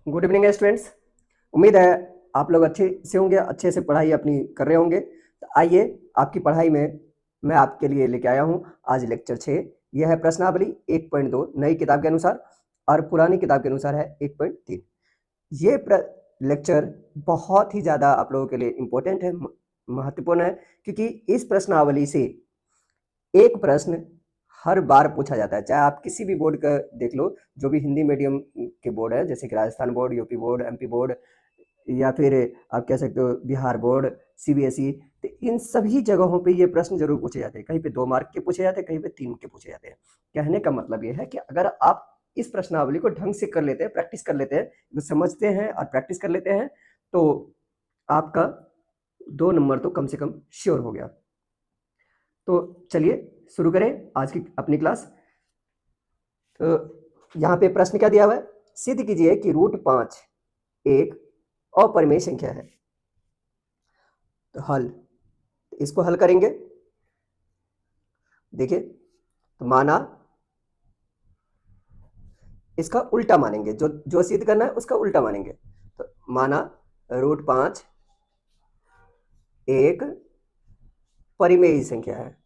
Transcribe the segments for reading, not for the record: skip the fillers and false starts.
Good evening students. उम्मीद है आप लोग अच्छे से होंगे, अच्छे से पढ़ाई अपनी कर रहे होंगे। तो आइए आपकी पढ़ाई में मैं आपके लिए लेके आया हूँ आज लेक्चर 6। यह है प्रश्नावली 1.2 नई किताब के अनुसार और पुरानी किताब के अनुसार है 1.3। ये लेक्चर बहुत ही ज़्यादा आप लोगों के लिए इम्पोर्टेंट है, महत्वपूर्ण है, क्योंकि इस प्रश्नावली से एक प्रश्न हर बार पूछा जाता है। चाहे आप किसी भी बोर्ड का देख लो, जो भी हिंदी मीडियम के बोर्ड है, जैसे कि Rajasthan board, UP board, MP board, या फिर आप कह सकते हो बिहार बोर्ड, सीबीएसई, तो इन सभी जगहों पे ये प्रश्न जरूर पूछे जाते हैं। कहीं पे 2 मार्क के पूछे जाते हैं, कहीं पे 3 के पूछे जाते हैं। कहने का मतलब ये है कि अगर आप इस प्रश्नावली को ढंग से कर लेते हैं, प्रैक्टिस कर लेते हैं, समझते हैं और प्रैक्टिस कर लेते हैं, तो आपका 2 नंबर तो कम से कम श्योर हो गया। तो चलिए शुरू करें आज की अपनी क्लास। तो यहाँ पे प्रश्न क्या दिया हुआ है? सिद्ध कीजिए कि √5 एक अपरिमेय संख्या है। तो हल, इसको हल करेंगे। देखिए, तो माना इसका उल्टा मानेंगे, जो जो सिद्ध करना है उसका उल्टा मानेंगे। तो माना √5 एक परिमेय संख्या है।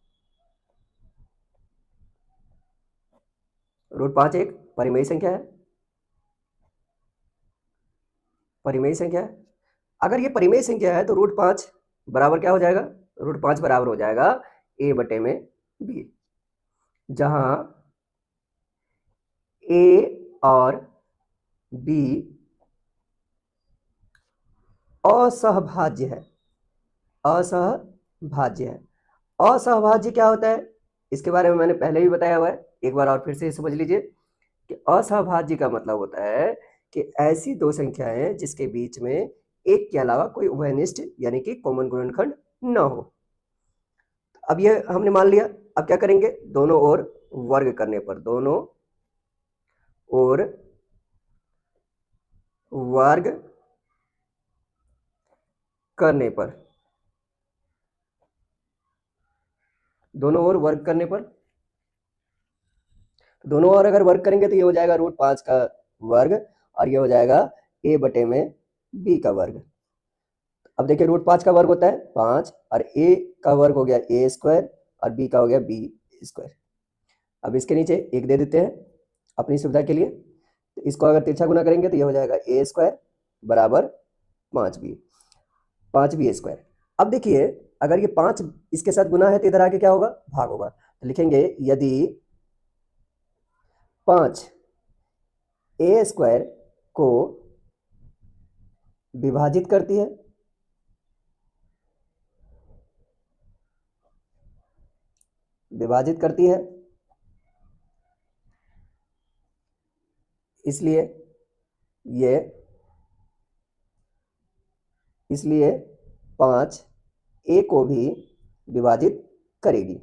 √5 एक परिमेय संख्या है। परिमेय संख्या है। अगर ये परिमेय संख्या है तो √5 बराबर क्या हो जाएगा? √5 बराबर हो जाएगा a बटे में b, जहां a और b असहभाज्य है। असहभाज्य है। असहभाज्य क्या होता है इसके बारे में मैंने पहले भी बताया हुआ है, एक बार और फिर से समझ लीजिए कि असहभाज्य का मतलब होता है कि ऐसी दो संख्याएं जिसके बीच में एक के अलावा कोई उभयनिष्ठ यानी कि कॉमन गुणनखंड न हो। अब ये हमने मान लिया। अब क्या करेंगे? दोनों ओर वर्ग करने पर, दोनों ओर वर्ग करने पर, दोनों ओर वर्ग करने पर, दोनों ओर अगर वर्ग करेंगे तो ये हो जाएगा √5 का वर्ग और ये हो जाएगा a बटे में b का वर्ग। अब देखिए √5 का वर्ग होता है 5 और a का वर्ग हो गया a² और b का हो गया b²। अब इसके नीचे एक दे देते हैं अपनी सुविधा के लिए। तो इसको अगर तिरछा गुना करेंगे तो ये हो जाएगा a² बराबर 5b, 5b²। अब देखिए अगर ये 5 इसके साथ गुना है तो इधर आके क्या होगा? भाग होगा। तो लिखेंगे यदि 5 a² को विभाजित करती है, विभाजित करती है, इसलिए ये, इसलिए 5 a को भी विभाजित करेगी,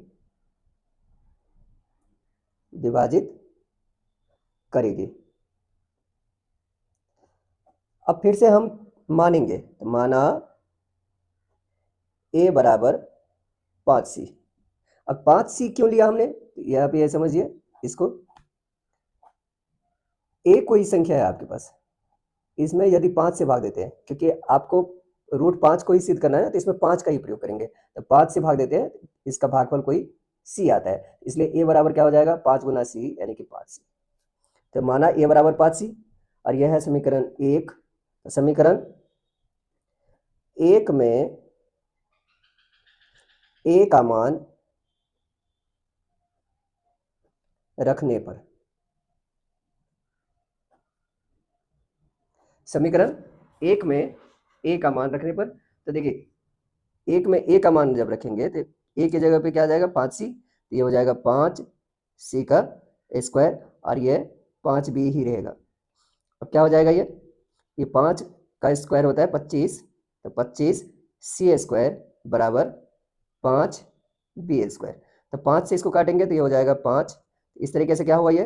विभाजित करेगी। अब फिर से हम मानेंगे, तो माना a बराबर 5c। अब 5c क्यों लिया हमने? यहाँ पे ये समझिए इसको, a कोई संख्या है आपके पास, इसमें यदि 5 से भाग देते हैं, क्योंकि आपको √5 को ही सिद्ध करना है ना, तो इसमें 5 का ही प्रयोग करेंगे। तो 5 से भाग देते हैं, इसका भागफल कोई c आता है, इसलिए a बराबर क्या हो जाएगा? 5 गुना c यानी कि 5c। तो माना a बराबर 5c और यह है समीकरण 1। समीकरण 1 में a का मान रखने पर, समीकरण 1 में a का मान रखने पर, तो देखिए 1 में a का मान जब रखेंगे तो a की जगह पे क्या आ जाएगा? 5c, तो ये हो जाएगा 5c का स्क्वायर और ये 5b ही रहेगा। अब क्या हो जाएगा? ये 5 का स्क्वायर होता है 25, तो 25c² बराबर 5b²। तो 5 से इसको काटेंगे तो ये हो जाएगा 5। इस तरीके से क्या हुआ? ये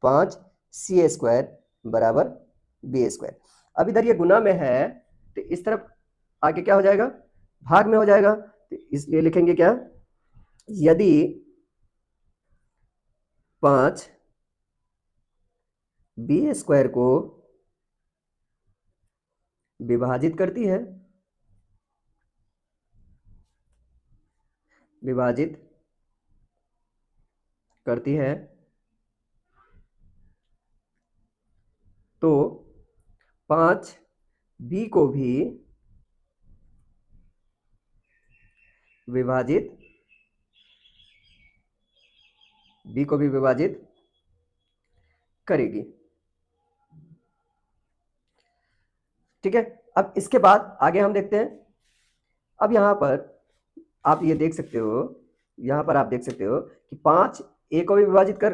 5c² बराबर b²। अब इधर ये गुना में है तो इस तरफ आगे क्या हो जाएगा? भाग में हो जाएगा। तो इसलिए लिखेंगे क्या? यदि 5b² को विभाजित करती है, विभाजित करती है, तो 5 बी को भी विभाजित, बी को भी विभाजित करेगी। ठीक है, अब इसके बाद आगे हम देखते हैं। अब यहां पर आप ये देख सकते हो, यहां पर आप देख सकते हो कि 5 ए को भी विभाजित कर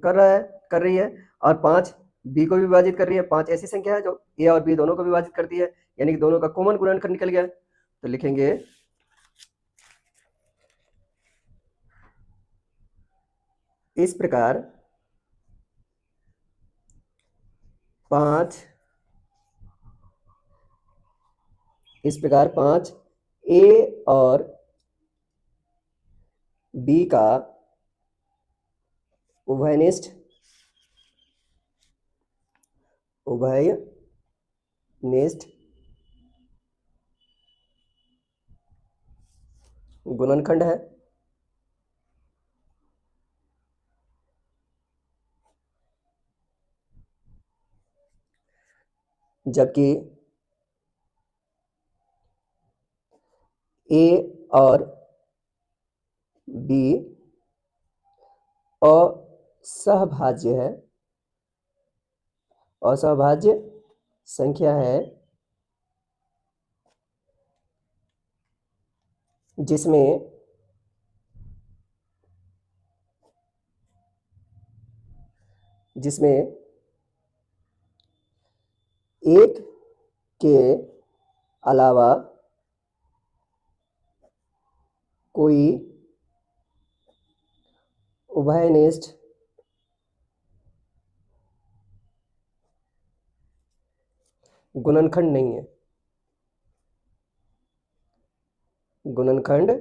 रहा है, कर रही है, और 5 बी को भी विभाजित कर रही है। 5 ऐसी संख्या है जो ए और बी दोनों को विभाजित करती है, यानी कि दोनों का कॉमन गुणनखंड निकल गया। तो लिखेंगे इस प्रकार 5 ए और बी का उभयनिष्ठ गुणनखंड है, जबकि ए और बी असहभाज्य है, असहभाज्य संख्या है, जिसमें एक के अलावा कोई उभयनिष्ठ गुणनखंड नहीं है, गुणनखंड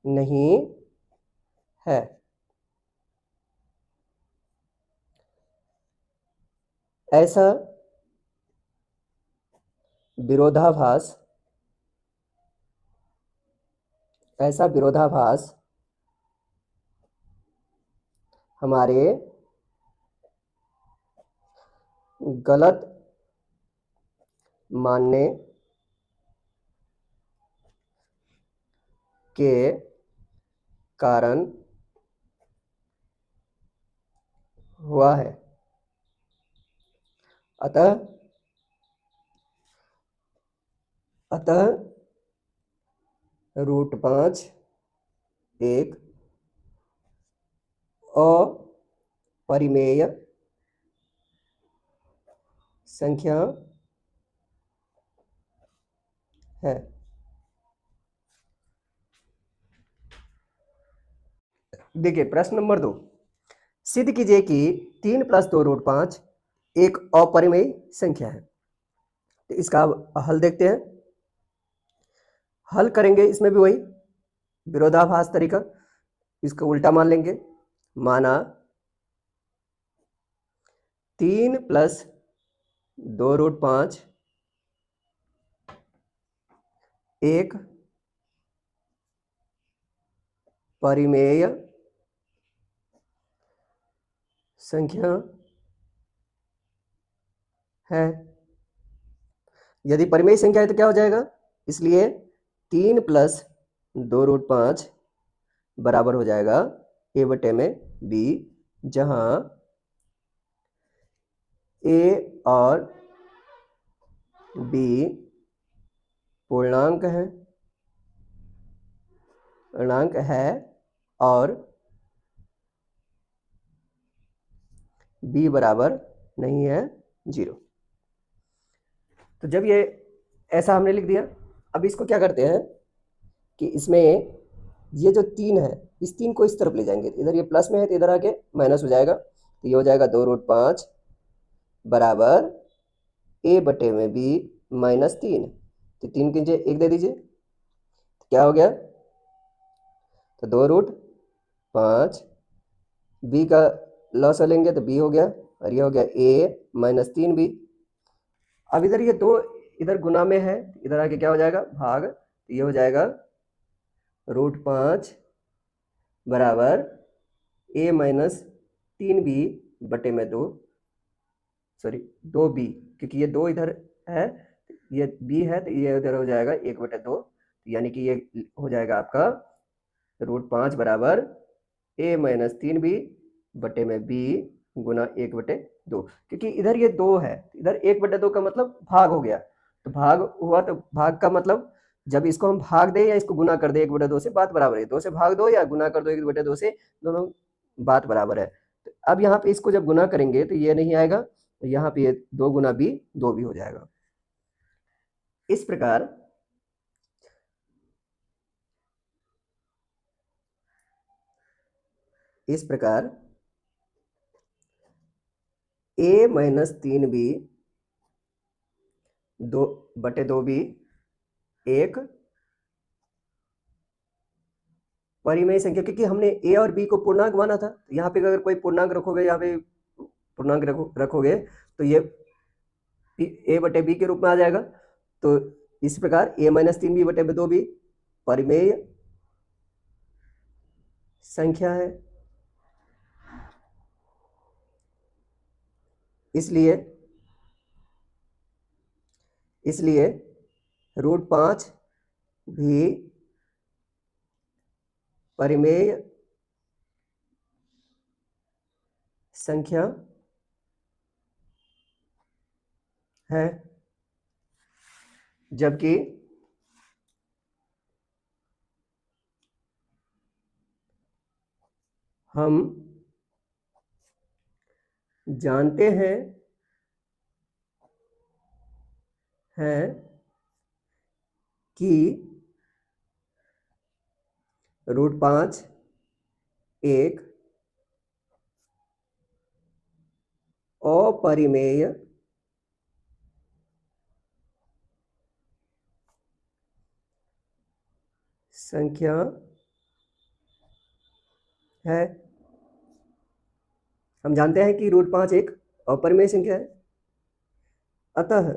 नहीं है। ऐसा विरोधाभास हमारे गलत मानने के कारण हुआ है। अतः √5 एक अपरिमेय संख्या है। देखिए प्रश्न नंबर 2, सिद्ध कीजिए कि 3 + 2√5 एक अपरिमेय संख्या है। तो इसका हल देखते हैं। हल करेंगे, इसमें भी वही विरोधाभास तरीका, इसको उल्टा मान लेंगे। माना 3 + 2√5 एक परिमेय संख्या है। यदि परिमेय संख्या है तो क्या हो जाएगा, इसलिए 3 + 2√5 बराबर हो जाएगा A/B, जहां A और B पूर्णांक है और B बराबर नहीं है 0। तो जब ये ऐसा हमने लिख दिया, अब इसको क्या करते हैं कि इसमें ये जो 3 है, इस 3 को इस तरफ ले जाएंगे। इधर ये प्लस में है तो इधर आके माइनस हो जाएगा, तो ये हो जाएगा 2√5 बराबर A/B -3। तो 3 के नीचे 1 दे दीजिए, तो क्या हो गया, तो 2√5 B का लॉस लेंगे तो B हो गया, और ये हो गया A -3B। अब इधर ये 2 इधर गुना में है, इधर आके क्या हो जाएगा भाग, तो ये हो जाएगा √5 बराबर a माइनस 3b बटे में 2, सॉरी 2b, क्योंकि ये 2 इधर है, ये b है, तो ये इधर हो जाएगा 1/2, यानी कि ये हो जाएगा आपका √5 बराबर a माइनस 3b बटे में b गुना 1/2, क्योंकि इधर ये 2 है, इधर 1/2 का मतलब भाग हो गया, तो भाग हुआ, तो भाग का मतलब जब इसको हम भाग दें या इसको गुना कर दें 1/2 से, बात बराबर है, 2 से भाग दो या गुना कर दो 1/2 से, दोनों बात बराबर है। तो अब यहाँ पे इसको जब गुना करेंगे तो ये नहीं आएगा, तो यहाँ पे ये 2 गुना b 2 भी हो जाएगा। इस प्रकार a माइनस 3b 2/2b एक परिमेय संख्या, क्योंकि हमने a और b को पूर्णांक माना था, यहाँ पे अगर कोई पूर्णांक रखोगे, यहाँ पे पूर्णांक रखोगे तो ये a/b के रूप में आ जाएगा। तो इस प्रकार a माइनस 3b बटे 2b परिमेय संख्या है, इसलिए √5 भी परिमेय संख्या है, जबकि हम जानते हैं कि √5 एक अपरिमेय संख्या है। हम जानते हैं कि √5 एक अपरिमेय संख्या है, अतः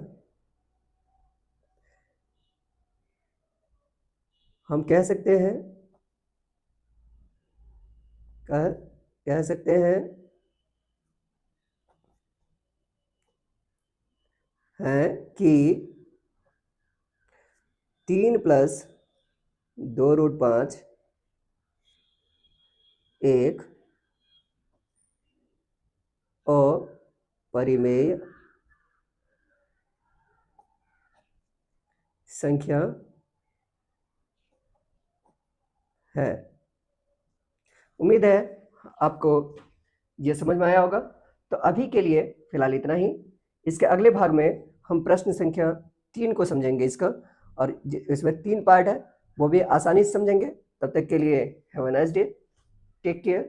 हम कह सकते हैं कि 3 + 2√5 एक अपरिमेय संख्या है। उम्मीद है आपको ये समझ में आया होगा। तो अभी के लिए फिलहाल इतना ही। इसके अगले भाग में हम प्रश्न संख्या 3 को समझेंगे इसका, और इसमें 3 पार्ट है, वो भी आसानी से समझेंगे। तब तक के लिए have a nice day, take care.